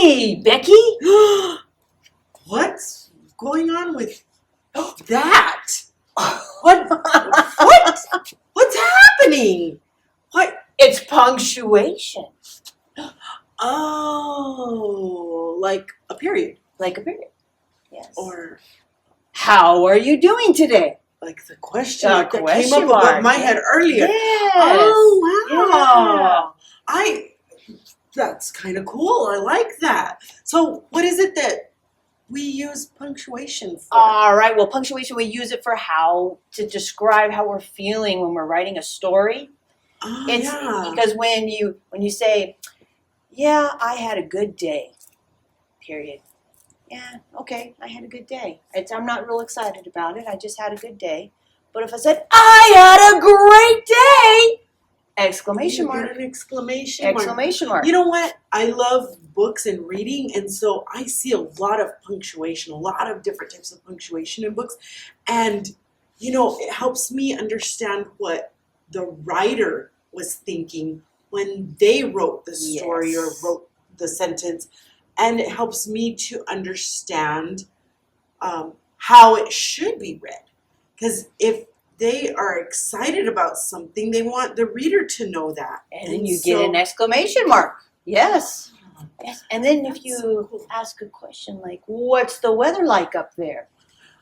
Hey, Becky. What's going on with that? What? What's happening? What? It's punctuation. Oh, like a period. Like a period. Yes. Or How are you doing today? like the question The mark that question came up mark, above my head earlier. Yes. Oh, wow. Yeah. That's kind of cool. I like that. So what is it that we use punctuation for? All right. Well, punctuation, we use it for how to describe how we're feeling when we're writing a story. Yeah. Because when you say, yeah, I had a good day, period. Yeah, okay, I had a good day. I'm not real excited about it. I just had a good day. But if I said, I had a great day, exclamation You mark. get an exclamation mark. Exclamation mark. You know what? I love books and reading, and so I see a lot of punctuation, a lot of different types of punctuation in books. And, it helps me understand what the writer was thinking when they wrote the story or wrote the sentence. And it helps me to understand how it should be read. Because if they are excited about something, they want the reader to know that. And then you get an exclamation mark. Yes. Yes. And then if you ask a question like, what's the weather like up there?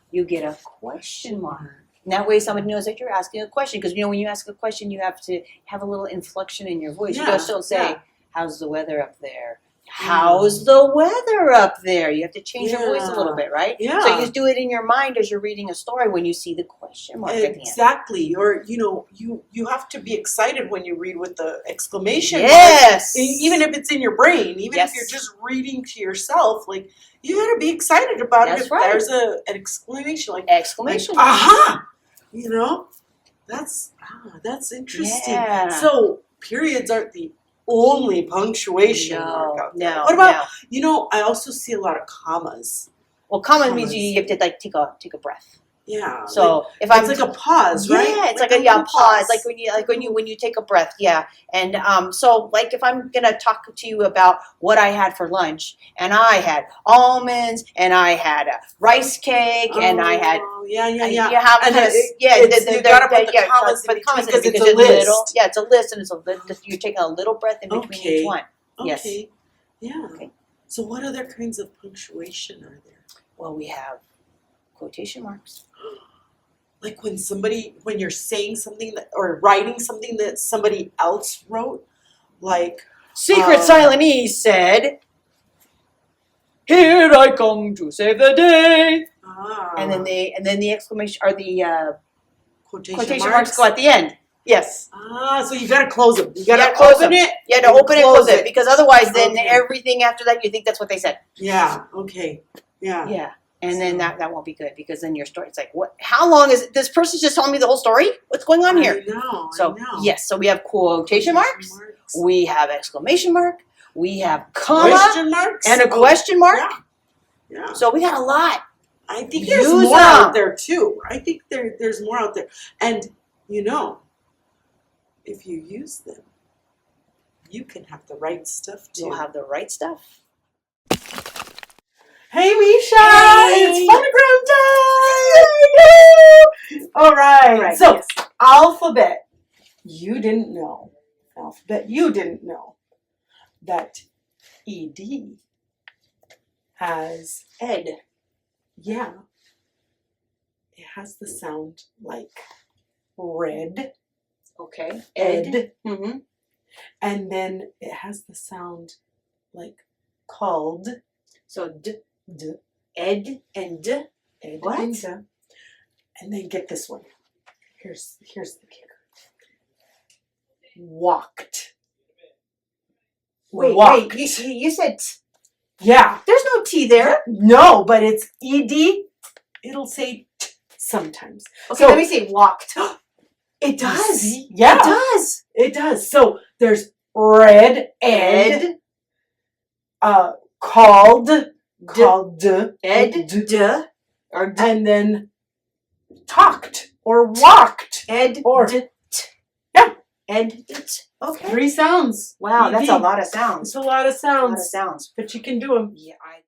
You get a question mark. And that way somebody knows that you're asking a question. Because, when you ask a question, you have to have a little inflection in your voice. You just don't say, how's the weather up there? How's the weather up there? You have to change your voice a little bit, right? Yeah. So you just do it in your mind as you're reading a story when you see the question mark at the end. Exactly. Or, you have to be excited when you read with the exclamation mark. Yes. Even if it's in your brain, even if you're just reading to yourself, like, you got to be excited about it if there's an exclamation, like exclamation. Like, aha! That's interesting. Yeah. So periods aren't the only punctuation mark out there. No. What about, I also see a lot of commas. Well, comma means you have to take a breath. Yeah. So it's like a pause, right? Yeah, it's like a pause. Like when you take a breath, yeah. And so like if I'm gonna talk to you about what I had for lunch, and I had almonds, and I had a rice cake, and I had You have you gotta put the commas in between because it's a list. It's a list, and you're taking a little breath in between each one. Yes. Okay. Yeah. Okay. So what other kinds of punctuation are there? Well, we have quotation marks. Like when you're saying something or writing something that somebody else wrote, like Secret Silent E said, "Here I come to save the day." And then the exclamation or the quotation marks go at the end. Yes. So you gotta close them. You gotta open it. You have to open it, close it, because otherwise, then everything after that, you think that's what they said. Yeah. Okay. Yeah. Yeah. And then that won't be good because then your story, it's like, what? How long is this person just telling me the whole story? What's going on here? I know. Yes, so we have quotation marks. We have exclamation mark. We have comma. Question marks. And a question mark. Yeah. So we got a lot. I think there's more out there too. I think there's more out there. And if you use them, you can have the right stuff too. You'll have the right stuff. Hey, Misha! Hey. It's phonogram time! All right. So, alphabet. You didn't know that ED has ed. Yeah. It has the sound like red. Okay. Ed. Mm-hmm. And then it has the sound like called. So ed and d. Ed What? and d. And then get this one. Here's the kicker. Walked. Wait, you said t. Yeah. There's no T there. No, but it's ED. It'll say t sometimes. Okay, let me see. Walked. It does. Yeah. It does. It does. So there's red, ed, called, ed, d, or d. and then talked or walked. Ed, or d, t. Yeah. and it's okay. 3 sounds. Wow, that's a ED. lot of sounds. It's a lot of A lot of sounds, sounds. but you can do them. Yeah, I